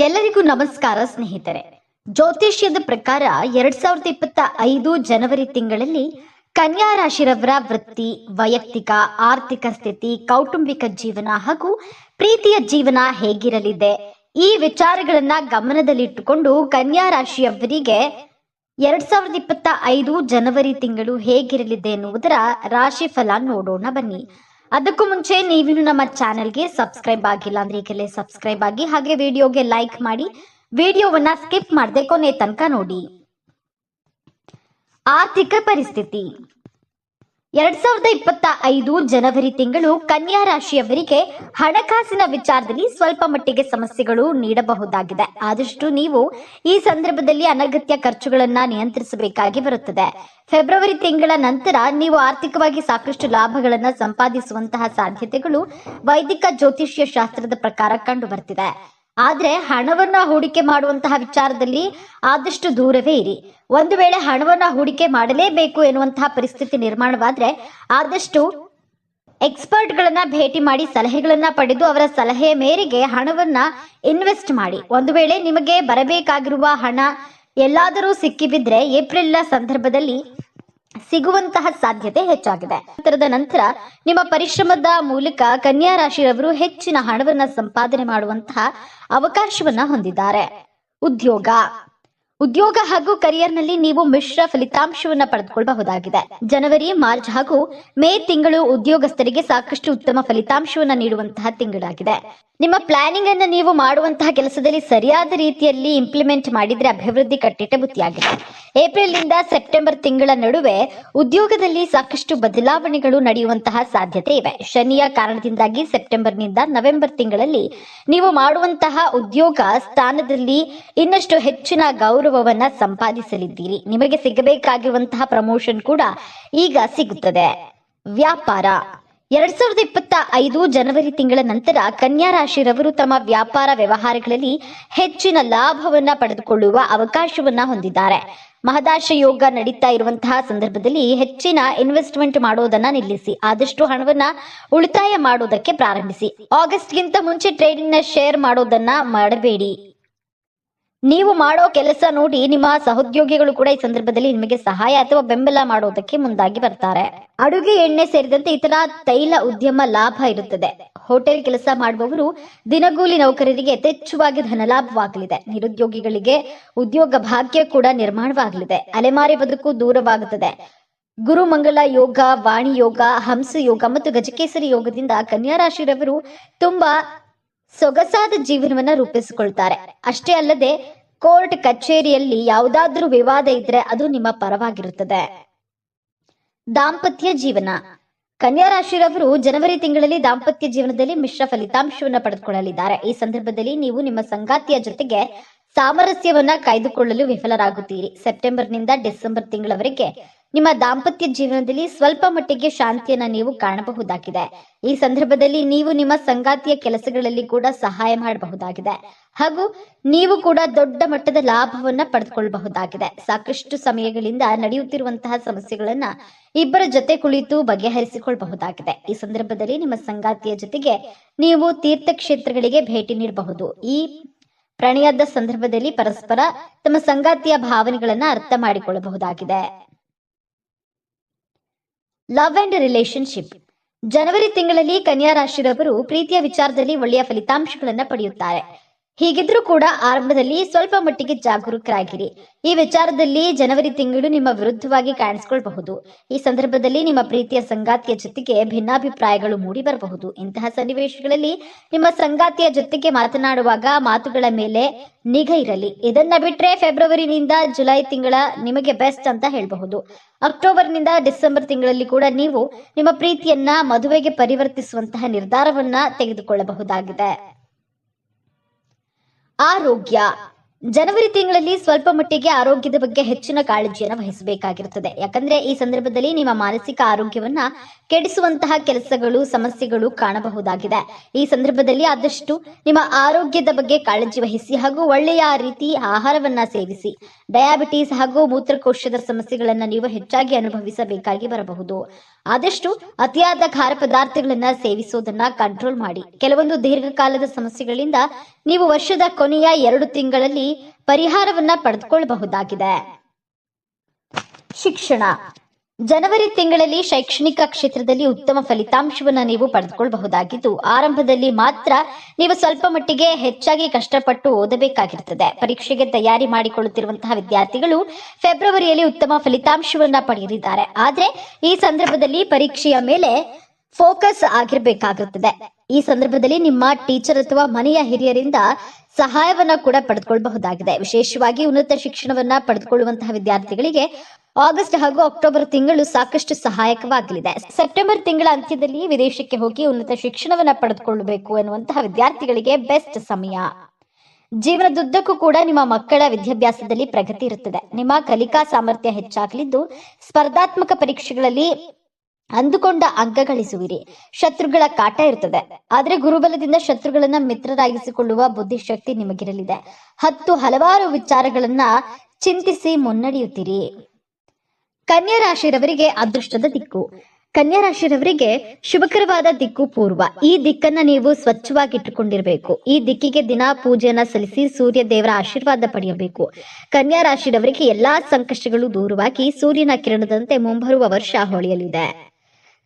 ಎಲ್ಲರಿಗೂ ನಮಸ್ಕಾರ ಸ್ನೇಹಿತರೆ. ಜ್ಯೋತಿಷ್ಯದ ಪ್ರಕಾರ 2025 ಜನವರಿ ತಿಂಗಳಲ್ಲಿ ಕನ್ಯಾ ರಾಶಿರವರ ವೃತ್ತಿ, ವೈಯಕ್ತಿಕ, ಆರ್ಥಿಕ ಸ್ಥಿತಿ, ಕೌಟುಂಬಿಕ ಜೀವನ ಹಾಗೂ ಪ್ರೀತಿಯ ಜೀವನ ಹೇಗಿರಲಿದೆ, ಈ ವಿಚಾರಗಳನ್ನ ಗಮನದಲ್ಲಿಟ್ಟುಕೊಂಡು ಕನ್ಯಾ ರಾಶಿಯವರಿಗೆ 2025 ಜನವರಿ ತಿಂಗಳು ಹೇಗಿರಲಿದೆ ಎನ್ನುವುದರ ರಾಶಿ ಫಲ ನೋಡೋಣ ಬನ್ನಿ. ಅದಕ್ಕೂ ಮುಂಚೆ ನೀವಿನ್ನು ನಮ್ಮ ಚಾನೆಲ್ಗೆ ಸಬ್ಸ್ಕ್ರೈಬ್ ಆಗಿಲ್ಲ ಅಂದ್ರೆ ಈಗಲೇ ಸಬ್ಸ್ಕ್ರೈಬ್ ಆಗಿ, ಹಾಗೆ ವಿಡಿಯೋಗೆ ಲೈಕ್ ಮಾಡಿ, ವಿಡಿಯೋವನ್ನ ಸ್ಕಿಪ್ ಮಾಡದೆ ಕೊನೆ ತನಕ ನೋಡಿ. ಆರ್ಥಿಕ ಪರಿಸ್ಥಿತಿ 2025 ಜನವರಿ ತಿಂಗಳು ಕನ್ಯಾ ರಾಶಿಯವರಿಗೆ ಹಣಕಾಸಿನ ವಿಚಾರದಲ್ಲಿ ಸ್ವಲ್ಪ ಮಟ್ಟಿಗೆ ಸಮಸ್ಯೆಗಳು ನೀಡಬಹುದಾಗಿದೆ. ಆದಷ್ಟು ನೀವು ಈ ಸಂದರ್ಭದಲ್ಲಿ ಅನಗತ್ಯ ಖರ್ಚುಗಳನ್ನ ನಿಯಂತ್ರಿಸಬೇಕಾಗಿ ಬರುತ್ತದೆ. ಫೆಬ್ರವರಿ ತಿಂಗಳ ನಂತರ ನೀವು ಆರ್ಥಿಕವಾಗಿ ಸಾಕಷ್ಟು ಲಾಭಗಳನ್ನ ಸಂಪಾದಿಸುವಂತಹ ಸಾಧ್ಯತೆಗಳು ವೈದಿಕ ಜ್ಯೋತಿಷ್ಯ ಶಾಸ್ತ್ರದ ಪ್ರಕಾರ ಕಂಡು ಬರ್ತಿದೆ. ಆದ್ರೆ ಹಣವನ್ನ ಹೂಡಿಕೆ ಮಾಡುವಂತಹ ವಿಚಾರದಲ್ಲಿ ಆದಷ್ಟು ದೂರವೇ ಇರಿ. ಒಂದು ವೇಳೆ ಹಣವನ್ನ ಹೂಡಿಕೆ ಮಾಡಲೇಬೇಕು ಎನ್ನುವಂತಹ ಪರಿಸ್ಥಿತಿ ನಿರ್ಮಾಣವಾದ್ರೆ ಆದಷ್ಟು ಎಕ್ಸ್ಪರ್ಟ್ ಗಳನ್ನ ಭೇಟಿ ಮಾಡಿ ಸಲಹೆಗಳನ್ನ ಪಡೆದು ಅವರ ಸಲಹೆಯ ಮೇರೆಗೆ ಹಣವನ್ನ ಇನ್ವೆಸ್ಟ್ ಮಾಡಿ. ಒಂದು ವೇಳೆ ನಿಮಗೆ ಬರಬೇಕಾಗಿರುವ ಹಣ ಎಲ್ಲಾದರೂ ಸಿಕ್ಕಿಬಿದ್ರೆ ಏಪ್ರಿಲ್ ಸಂದರ್ಭದಲ್ಲಿ ಸಿಗುವಂತಹ ಸಾಧ್ಯತೆ ಹೆಚ್ಚಾಗಿದೆ. ನಂತರ ನಿಮ್ಮ ಪರಿಶ್ರಮದ ಮೂಲಕ ಕನ್ಯಾ ರಾಶಿಯವರು ಹೆಚ್ಚಿನ ಹಣವನ್ನ ಸಂಪಾದನೆ ಮಾಡುವಂತಹ ಅವಕಾಶವನ್ನ ಹೊಂದಿದ್ದಾರೆ. ಉದ್ಯೋಗ ಹಾಗೂ ಕರಿಯರ್ನಲ್ಲಿ ನೀವು ಮಿಶ್ರ ಫಲಿತಾಂಶವನ್ನ ಪಡೆದುಕೊಳ್ಳಬಹುದಾಗಿದೆ. ಜನವರಿ, ಮಾರ್ಚ್ ಹಾಗೂ ಮೇ ತಿಂಗಳು ಉದ್ಯೋಗಸ್ಥರಿಗೆ ಸಾಕಷ್ಟು ಉತ್ತಮ ಫಲಿತಾಂಶವನ್ನ ನೀಡುವಂತಹ ತಿಂಗಳಾಗಿದೆ. ನಿಮ್ಮ ಪ್ಲಾನಿಂಗ್ ಅನ್ನು ನೀವು ಮಾಡುವಂತಹ ಕೆಲಸದಲ್ಲಿ ಸರಿಯಾದ ರೀತಿಯಲ್ಲಿ ಇಂಪ್ಲಿಮೆಂಟ್ ಮಾಡಿದ್ರೆ ಅಭಿವೃದ್ಧಿ ಕಟ್ಟಿಟ್ಟ ಬುತ್ತಿಯಾಗಿದೆ. ಏಪ್ರಿಲ್ ನಿಂದ ಸೆಪ್ಟೆಂಬರ್ ತಿಂಗಳ ನಡುವೆ ಉದ್ಯೋಗದಲ್ಲಿ ಸಾಕಷ್ಟು ಬದಲಾವಣೆಗಳು ನಡೆಯುವಂತಹ ಸಾಧ್ಯತೆ ಇವೆ. ಶನಿಯ ಕಾರಣದಿಂದಾಗಿ ಸೆಪ್ಟೆಂಬರ್ ನಿಂದ ನವೆಂಬರ್ ತಿಂಗಳಲ್ಲಿ ನೀವು ಮಾಡುವಂತಹ ಉದ್ಯೋಗ ಸ್ಥಾನದಲ್ಲಿ ಇನ್ನಷ್ಟು ಹೆಚ್ಚಿನ ಗೌರವವನ್ನ ಸಂಪಾದಿಸಲಿದ್ದೀರಿ. ನಿಮಗೆ ಸಿಗಬೇಕಾಗಿರುವಂತಹ ಪ್ರಮೋಷನ್ ಕೂಡ ಈಗ ಸಿಗುತ್ತದೆ. ವ್ಯಾಪಾರ 2025 ಜನವರಿ ತಿಂಗಳ ನಂತರ ಕನ್ಯಾ ರಾಶಿರವರು ತಮ್ಮ ವ್ಯಾಪಾರ ವ್ಯವಹಾರಗಳಲ್ಲಿ ಹೆಚ್ಚಿನ ಲಾಭವನ್ನ ಪಡೆದುಕೊಳ್ಳುವ ಅವಕಾಶವನ್ನ ಹೊಂದಿದ್ದಾರೆ. ಮಹದಾಶ ಯೋಗ ನಡೀತಾ ಇರುವಂತಹ ಸಂದರ್ಭದಲ್ಲಿ ಹೆಚ್ಚಿನ ಇನ್ವೆಸ್ಟ್ಮೆಂಟ್ ಮಾಡೋದನ್ನ ನಿಲ್ಲಿಸಿ. ಆದಷ್ಟು ಹಣವನ್ನ ಉಳಿತಾಯ ಮಾಡೋದಕ್ಕೆ ಪ್ರಾರಂಭಿಸಿ. ಆಗಸ್ಟ್ಗಿಂತ ಮುಂಚೆ ಟ್ರೇಡಿಂಗ್ ನ ಶೇರ್ ಮಾಡೋದನ್ನ ಮಾಡಬೇಡಿ. ನೀವು ಮಾಡೋ ಕೆಲಸ ನೋಡಿ ನಿಮ್ಮ ಸಹೋದ್ಯೋಗಿಗಳು ಕೂಡ ಈ ಸಂದರ್ಭದಲ್ಲಿ ನಿಮಗೆ ಸಹಾಯ ಅಥವಾ ಬೆಂಬಲ ಮಾಡೋದಕ್ಕೆ ಮುಂದಾಗಿ ಬರ್ತಾರೆ. ಅಡುಗೆ ಎಣ್ಣೆ ಸೇರಿದಂತೆ ಇತರ ತೈಲ ಉದ್ಯಮ ಲಾಭ ಇರುತ್ತದೆ. ಹೋಟೆಲ್ ಕೆಲಸ ಮಾಡುವವರು, ದಿನಗೂಲಿ ನೌಕರರಿಗೆ ಯಥೇಚ್ಛವಾಗಿ ಧನಲಾಭವಾಗಲಿದೆ. ನಿರುದ್ಯೋಗಿಗಳಿಗೆ ಉದ್ಯೋಗ ಭಾಗ್ಯ ಕೂಡ ನಿರ್ಮಾಣವಾಗಲಿದೆ. ಅಲೆಮಾರಿ ಬದುಕು ದೂರವಾಗುತ್ತದೆ. ಗುರುಮಂಗಲ ಯೋಗ, ವಾಣಿ ಯೋಗ, ಹಂಸ ಯೋಗ ಮತ್ತು ಗಜಕೇಸರಿ ಯೋಗದಿಂದ ಕನ್ಯಾ ರಾಶಿರವರು ತುಂಬಾ ಸೊಗಸಾದ ಜೀವನವನ್ನ ರೂಪಿಸಿಕೊಳ್ತಾರೆ. ಅಷ್ಟೇ ಅಲ್ಲದೆ ಕೋರ್ಟ್ ಕಚೇರಿಯಲ್ಲಿ ಯಾವುದಾದ್ರೂ ವಿವಾದ ಇದ್ರೆ ಅದು ನಿಮ್ಮ ಪರವಾಗಿರುತ್ತದೆ. ದಾಂಪತ್ಯ ಜೀವನ ಕನ್ಯಾ ರಾಶಿರವರು ಜನವರಿ ತಿಂಗಳಲ್ಲಿ ದಾಂಪತ್ಯ ಜೀವನದಲ್ಲಿ ಮಿಶ್ರ ಫಲಿತಾಂಶವನ್ನ ಪಡೆದುಕೊಳ್ಳಲಿದ್ದಾರೆ. ಈ ಸಂದರ್ಭದಲ್ಲಿ ನೀವು ನಿಮ್ಮ ಸಂಗಾತಿಯ ಜೊತೆಗೆ ಸಾಮರಸ್ಯವನ್ನ ಕಾಯ್ದುಕೊಳ್ಳಲು ವಿಫಲರಾಗುತ್ತೀರಿ. ಸೆಪ್ಟೆಂಬರ್ ನಿಂದ ಡಿಸೆಂಬರ್ ತಿಂಗಳವರೆಗೆ ನಿಮ್ಮ ದಾಂಪತ್ಯ ಜೀವನದಲ್ಲಿ ಸ್ವಲ್ಪ ಮಟ್ಟಿಗೆ ಶಾಂತಿಯನ್ನ ನೀವು ಕಾಣಬಹುದಾಗಿದೆ. ಈ ಸಂದರ್ಭದಲ್ಲಿ ನೀವು ನಿಮ್ಮ ಸಂಗಾತಿಯ ಕೆಲಸಗಳಲ್ಲಿ ಕೂಡ ಸಹಾಯ ಮಾಡಬಹುದಾಗಿದೆ ಹಾಗೂ ನೀವು ಕೂಡ ದೊಡ್ಡ ಮಟ್ಟದ ಲಾಭವನ್ನ ಪಡೆದುಕೊಳ್ಳಬಹುದಾಗಿದೆ. ಸಾಕಷ್ಟು ಸಮಯಗಳಿಂದ ನಡೆಯುತ್ತಿರುವಂತಹ ಸಮಸ್ಯೆಗಳನ್ನ ಇಬ್ಬರ ಜೊತೆ ಕುಳಿತು ಬಗೆಹರಿಸಿಕೊಳ್ಳಬಹುದಾಗಿದೆ. ಈ ಸಂದರ್ಭದಲ್ಲಿ ನಿಮ್ಮ ಸಂಗಾತಿಯ ಜೊತೆಗೆ ನೀವು ತೀರ್ಥಕ್ಷೇತ್ರಗಳಿಗೆ ಭೇಟಿ ನೀಡಬಹುದು. ಈ ಪ್ರಣಯದ ಸಂದರ್ಭದಲ್ಲಿ ಪರಸ್ಪರ ತಮ್ಮ ಸಂಗಾತಿಯ ಭಾವನೆಗಳನ್ನ ಅರ್ಥ ಮಾಡಿಕೊಳ್ಳಬಹುದಾಗಿದೆ. ಲವ್ ಅಂಡ್ ರಿಲೇಶನ್ಶಿಪ್ ಜನವರಿ ತಿಂಗಳಲ್ಲಿ ಕನ್ಯಾ ರಾಶಿರವರು ಪ್ರೀತಿಯ ವಿಚಾರದಲ್ಲಿ ಒಳ್ಳೆಯ ಫಲಿತಾಂಶಗಳನ್ನ ಪಡೆಯುತ್ತಾರೆ. ಹೀಗಿದ್ರೂ ಕೂಡ ಆರಂಭದಲ್ಲಿ ಸ್ವಲ್ಪ ಮಟ್ಟಿಗೆ ಜಾಗರೂಕರಾಗಿರಿ. ಈ ವಿಚಾರದಲ್ಲಿ ಜನವರಿ ತಿಂಗಳು ನಿಮ್ಮ ವಿರುದ್ಧವಾಗಿ ಕಾಣಿಸಿಕೊಳ್ಳಬಹುದು. ಈ ಸಂದರ್ಭದಲ್ಲಿ ನಿಮ್ಮ ಪ್ರೀತಿಯ ಸಂಗಾತಿಯ ಜೊತೆಗೆ ಭಿನ್ನಾಭಿಪ್ರಾಯಗಳು ಮೂಡಿ ಬರಬಹುದು. ಇಂತಹ ಸನ್ನಿವೇಶಗಳಲ್ಲಿ ನಿಮ್ಮ ಸಂಗಾತಿಯ ಜೊತೆಗೆ ಮಾತನಾಡುವಾಗ ಮಾತುಗಳ ಮೇಲೆ ನಿಗಾ ಇರಲಿ. ಇದನ್ನ ಬಿಟ್ರೆ ಫೆಬ್ರವರಿನಿಂದ ಜುಲೈ ತಿಂಗಳ ನಿಮಗೆ ಬೆಸ್ಟ್ ಅಂತ ಹೇಳಬಹುದು. ಅಕ್ಟೋಬರ್ ನಿಂದ ಡಿಸೆಂಬರ್ ತಿಂಗಳಲ್ಲಿ ಕೂಡ ನೀವು ನಿಮ್ಮ ಪ್ರೀತಿಯನ್ನ ಮದುವೆಗೆ ಪರಿವರ್ತಿಸುವಂತಹ ನಿರ್ಧಾರವನ್ನ ತೆಗೆದುಕೊಳ್ಳಬಹುದಾಗಿದೆ. ಆರೋಗ್ಯ ಜನವರಿ ತಿಂಗಳಲ್ಲಿ ಸ್ವಲ್ಪ ಮಟ್ಟಿಗೆ ಆರೋಗ್ಯದ ಬಗ್ಗೆ ಹೆಚ್ಚಿನ ಕಾಳಜಿಯನ್ನು ವಹಿಸಬೇಕಾಗಿರುತ್ತದೆ. ಯಾಕಂದ್ರೆ ಈ ಸಂದರ್ಭದಲ್ಲಿ ನಿಮ್ಮ ಮಾನಸಿಕ ಆರೋಗ್ಯವನ್ನ ಕೆಡಿಸುವಂತಹ ಕೆಲಸಗಳು, ಸಮಸ್ಯೆಗಳು ಕಾಣಬಹುದಾಗಿದೆ. ಈ ಸಂದರ್ಭದಲ್ಲಿ ಆದಷ್ಟು ನಿಮ್ಮ ಆರೋಗ್ಯದ ಬಗ್ಗೆ ಕಾಳಜಿ ವಹಿಸಿ ಹಾಗೂ ಒಳ್ಳೆಯ ರೀತಿ ಆಹಾರವನ್ನ ಸೇವಿಸಿ. ಡಯಾಬಿಟಿಸ್ ಹಾಗೂ ಮೂತ್ರಕೋಶದ ಸಮಸ್ಯೆಗಳನ್ನ ನೀವು ಹೆಚ್ಚಾಗಿ ಅನುಭವಿಸಬೇಕಾಗಿ ಬರಬಹುದು. ಆದಷ್ಟು ಅತಿಯಾದ ಖಾರ ಪದಾರ್ಥಗಳನ್ನ ಸೇವಿಸುವುದನ್ನ ಕಂಟ್ರೋಲ್ ಮಾಡಿ. ಕೆಲವೊಂದು ದೀರ್ಘಕಾಲದ ಸಮಸ್ಯೆಗಳಿಂದ ನೀವು ವರ್ಷದ ಕೊನೆಯ 2 ತಿಂಗಳಲ್ಲಿ ಪರಿಹಾರವನ್ನ ಪಡೆದುಕೊಳ್ಳಬಹುದಾಗಿದೆ. ಶಿಕ್ಷಣ. ಜನವರಿ ತಿಂಗಳಲ್ಲಿ ಶೈಕ್ಷಣಿಕ ಕ್ಷೇತ್ರದಲ್ಲಿ ಉತ್ತಮ ಫಲಿತಾಂಶವನ್ನು ನೀವು ಪಡೆದುಕೊಳ್ಳಬಹುದಾಗಿದ್ದು, ಆರಂಭದಲ್ಲಿ ಮಾತ್ರ ನೀವು ಸ್ವಲ್ಪ ಮಟ್ಟಿಗೆ ಹೆಚ್ಚಾಗಿ ಕಷ್ಟಪಟ್ಟು ಓದಬೇಕಾಗಿರುತ್ತದೆ. ಪರೀಕ್ಷೆಗೆ ತಯಾರಿ ಮಾಡಿಕೊಳ್ಳುತ್ತಿರುವಂತಹ ವಿದ್ಯಾರ್ಥಿಗಳು ಫೆಬ್ರವರಿಯಲ್ಲಿ ಉತ್ತಮ ಫಲಿತಾಂಶವನ್ನ ಪಡೆಯಲಿದ್ದಾರೆ. ಆದ್ರೆ ಈ ಸಂದರ್ಭದಲ್ಲಿ ಪರೀಕ್ಷೆಯ ಮೇಲೆ ಫೋಕಸ್ ಆಗಿರಬೇಕಾಗುತ್ತದೆ. ಈ ಸಂದರ್ಭದಲ್ಲಿ ನಿಮ್ಮ ಟೀಚರ್ ಅಥವಾ ಮನೆಯ ಹಿರಿಯರಿಂದ ಸಹಾಯವನ್ನ ಕೂಡ ಪಡೆದುಕೊಳ್ಳಬಹುದಾಗಿದೆ. ವಿಶೇಷವಾಗಿ ಉನ್ನತ ಶಿಕ್ಷಣವನ್ನ ಪಡೆದುಕೊಳ್ಳುವಂತಹ ವಿದ್ಯಾರ್ಥಿಗಳಿಗೆ ಆಗಸ್ಟ್ ಹಾಗೂ ಅಕ್ಟೋಬರ್ ತಿಂಗಳು ಸಾಕಷ್ಟು ಸಹಾಯಕವಾಗಲಿದೆ. ಸೆಪ್ಟೆಂಬರ್ ತಿಂಗಳ ಅಂತ್ಯದಲ್ಲಿ ವಿದೇಶಕ್ಕೆ ಹೋಗಿ ಉನ್ನತ ಶಿಕ್ಷಣವನ್ನ ಪಡೆದುಕೊಳ್ಳಬೇಕು ಎನ್ನುವಂತಹ ವಿದ್ಯಾರ್ಥಿಗಳಿಗೆ ಬೆಸ್ಟ್ ಸಮಯ. ಜೀವನದುದ್ದಕ್ಕೂ ಕೂಡ ನಿಮ್ಮ ಮಕ್ಕಳ ವಿದ್ಯಾಭ್ಯಾಸದಲ್ಲಿ ಪ್ರಗತಿ ಇರುತ್ತದೆ. ನಿಮ್ಮ ಕಲಿಕಾ ಸಾಮರ್ಥ್ಯ ಹೆಚ್ಚಾಗಲಿದ್ದು, ಸ್ಪರ್ಧಾತ್ಮಕ ಪರೀಕ್ಷೆಗಳಲ್ಲಿ ಅಂದುಕೊಂಡ ಅಂಕ ಗಳಿಸುವಿರಿ. ಶತ್ರುಗಳ ಕಾಟ ಇರುತ್ತದೆ, ಆದ್ರೆ ಗುರುಬಲದಿಂದ ಶತ್ರುಗಳನ್ನ ಮಿತ್ರರಾಗಿಸಿಕೊಳ್ಳುವ ಬುದ್ಧಿಶಕ್ತಿ ನಿಮಗಿರಲಿದೆ. ಹಲವಾರು ವಿಚಾರಗಳನ್ನ ಚಿಂತಿಸಿ ಮುನ್ನಡೆಯುತ್ತೀರಿ. ಕನ್ಯಾ ರಾಶಿಯವರಿಗೆ ಅದೃಷ್ಟದ ದಿಕ್ಕು. ಕನ್ಯಾ ರಾಶಿಯವರಿಗೆ ಶುಭಕರವಾದ ದಿಕ್ಕು ಪೂರ್ವ. ಈ ದಿಕ್ಕನ್ನ ನೀವು ಸ್ವಚ್ಛವಾಗಿಟ್ಟುಕೊಂಡಿರಬೇಕು. ಈ ದಿಕ್ಕಿಗೆ ದಿನ ಪೂಜೆಯನ್ನ ಸಲ್ಲಿಸಿ ಸೂರ್ಯ ದೇವರ ಆಶೀರ್ವಾದ ಪಡೆಯಬೇಕು. ಕನ್ಯಾ ರಾಶಿಯವರಿಗೆ ಎಲ್ಲಾ ಸಂಕಷ್ಟಗಳು ದೂರವಾಗಿ ಸೂರ್ಯನ ಕಿರಣದಂತೆ ಮುಂಬರುವ ವರ್ಷ ಹೊಳೆಯಲಿದೆ.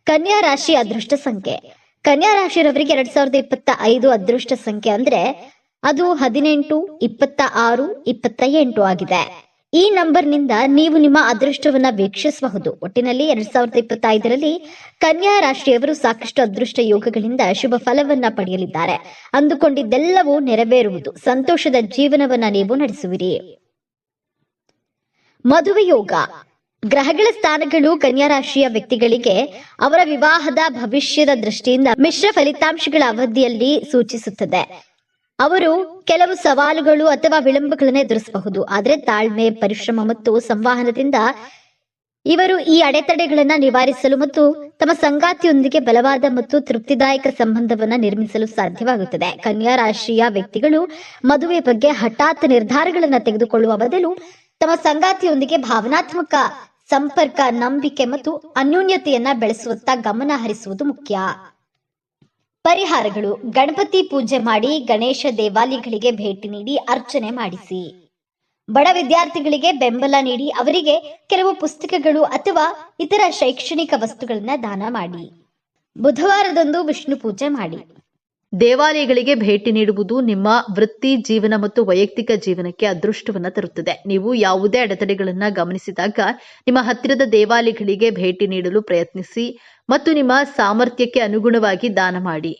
ಕನ್ಯಾ ರಾಶಿ ಅದೃಷ್ಟ ಸಂಖ್ಯೆ. ಕನ್ಯಾ ರಾಶಿಯವರಿಗೆ 2025 ಅದೃಷ್ಟ ಸಂಖ್ಯೆ ಅಂದ್ರೆ ಅದು 18, 26, 28 ಆಗಿದೆ. ಈ ನಂಬರ್ನಿಂದ ನೀವು ನಿಮ್ಮ ಅದೃಷ್ಟವನ್ನ ವೀಕ್ಷಿಸಬಹುದು. ಒಟ್ಟಿನಲ್ಲಿ 2025ರಲ್ಲಿ ಕನ್ಯಾ ರಾಶಿಯವರು ಸಾಕಷ್ಟು ಅದೃಷ್ಟ ಯೋಗಗಳಿಂದ ಶುಭ ಫಲವನ್ನ ಪಡೆಯಲಿದ್ದಾರೆ. ಅಂದುಕೊಂಡಿದ್ದೆಲ್ಲವೂ ನೆರವೇರುವುದು. ಸಂತೋಷದ ಜೀವನವನ್ನ ನೀವು ನಡೆಸುವಿರಿ. ಮದುವೆ ಯೋಗ. ಗ್ರಹಗಳ ಸ್ಥಾನಗಳು ಕನ್ಯಾ ರಾಶಿಯ ವ್ಯಕ್ತಿಗಳಿಗೆ ಅವರ ವಿವಾಹದ ಭವಿಷ್ಯದ ದೃಷ್ಟಿಯಿಂದ ಮಿಶ್ರ ಫಲಿತಾಂಶಗಳ ಅವಧಿಯಲ್ಲಿ ಸೂಚಿಸುತ್ತದೆ. ಅವರು ಕೆಲವು ಸವಾಲುಗಳು ಅಥವಾ ವಿಳಂಬಗಳನ್ನು ಎದುರಿಸಬಹುದು. ಆದರೆ ತಾಳ್ಮೆ, ಪರಿಶ್ರಮ ಮತ್ತು ಸಂವಹನದಿಂದ ಇವರು ಈ ಅಡೆತಡೆಗಳನ್ನ ನಿವಾರಿಸಲು ಮತ್ತು ತಮ್ಮ ಸಂಗಾತಿಯೊಂದಿಗೆ ಬಲವಾದ ಮತ್ತು ತೃಪ್ತಿದಾಯಕ ಸಂಬಂಧವನ್ನ ನಿರ್ಮಿಸಲು ಸಾಧ್ಯವಾಗುತ್ತದೆ. ಕನ್ಯಾ ರಾಶಿಯ ವ್ಯಕ್ತಿಗಳು ಮದುವೆ ಬಗ್ಗೆ ಹಠಾತ್ ನಿರ್ಧಾರಗಳನ್ನ ತೆಗೆದುಕೊಳ್ಳುವ ಬದಲು ತಮ್ಮ ಸಂಗಾತಿಯೊಂದಿಗೆ ಭಾವನಾತ್ಮಕ ಸಂಪರ್ಕ, ನಂಬಿಕೆ ಮತ್ತು ಅನ್ಯೋನ್ಯತೆಯನ್ನ ಬೆಳೆಸುವತ್ತ ಗಮನ ಹರಿಸುವುದು ಮುಖ್ಯ. ಪರಿಹಾರಗಳು. ಗಣಪತಿ ಪೂಜೆ ಮಾಡಿ, ಗಣೇಶ ದೇವಾಲಯಗಳಿಗೆ ಭೇಟಿ ನೀಡಿ ಅರ್ಚನೆ ಮಾಡಿಸಿ. ಬಡ ವಿದ್ಯಾರ್ಥಿಗಳಿಗೆ ಬೆಂಬಲ ನೀಡಿ ಅವರಿಗೆ ಕೆಲವು ಪುಸ್ತಕಗಳು ಅಥವಾ ಇತರ ಶೈಕ್ಷಣಿಕ ವಸ್ತುಗಳನ್ನ ದಾನ ಮಾಡಿ. ಬುಧವಾರದಂದು ವಿಷ್ಣು ಪೂಜೆ ಮಾಡಿ. ದೇವಾಲಯಗಳಿಗೆ ಭೇಟಿ ನೀಡುವುದು ನಿಮ್ಮ ವೃತ್ತಿ ಜೀವನ ಮತ್ತು ವೈಯಕ್ತಿಕ ಜೀವನಕ್ಕೆ ಅದೃಷ್ಟವನ್ನ ತರುತ್ತದೆ. ನೀವು ಯಾವುದೇ ಅಡೆತಡೆಗಳನ್ನ ಗಮನಿಸಿದಾಗ ನಿಮ್ಮ ಹತ್ತಿರದ ದೇವಾಲಯಗಳಿಗೆ ಭೇಟಿ ನೀಡಲು ಪ್ರಯತ್ನಿಸಿ ಮತ್ತು ನಿಮ್ಮ ಸಾಮರ್ಥ್ಯಕ್ಕೆ ಅನುಗುಣವಾಗಿ ದಾನ ಮಾಡಿ.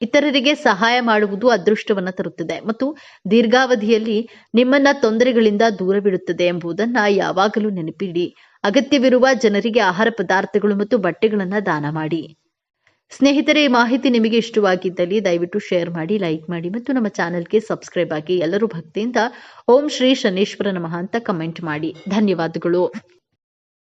ಇತರರಿಗೆ ಸಹಾಯ ಮಾಡುವುದು ಅದೃಷ್ಟವನ್ನ ತರುತ್ತದೆ ಮತ್ತು ದೀರ್ಘಾವಧಿಯಲ್ಲಿ ನಿಮ್ಮನ್ನ ತೊಂದರೆಗಳಿಂದ ದೂರವಿಡುತ್ತದೆ ಎಂಬುದನ್ನ ಯಾವಾಗಲೂ ನೆನಪಿಡಿ. ಅಗತ್ಯವಿರುವ ಜನರಿಗೆ ಆಹಾರ ಪದಾರ್ಥಗಳು ಮತ್ತು ಬಟ್ಟೆಗಳನ್ನ ದಾನ ಮಾಡಿ. ಸ್ನೇಹಿತರೆ, ಈ ಮಾಹಿತಿ ನಿಮಗೆ ಇಷ್ಟವಾಗಿದ್ದಲ್ಲಿ ದಯವಿಟ್ಟು ಶೇರ್ ಮಾಡಿ, ಲೈಕ್ ಮಾಡಿ ಮತ್ತು ನಮ್ಮ ಚಾನೆಲ್ಗೆ ಸಬ್ಸ್ಕ್ರೈಬ್ ಆಗಿ. ಎಲ್ಲರೂ ಭಕ್ತಿಯಿಂದ ಓಂ ಶ್ರೀ ಶನೇಶ್ವರ ನಮಃ ಅಂತ ಕಮೆಂಟ್ ಮಾಡಿ. ಧನ್ಯವಾದಗಳು.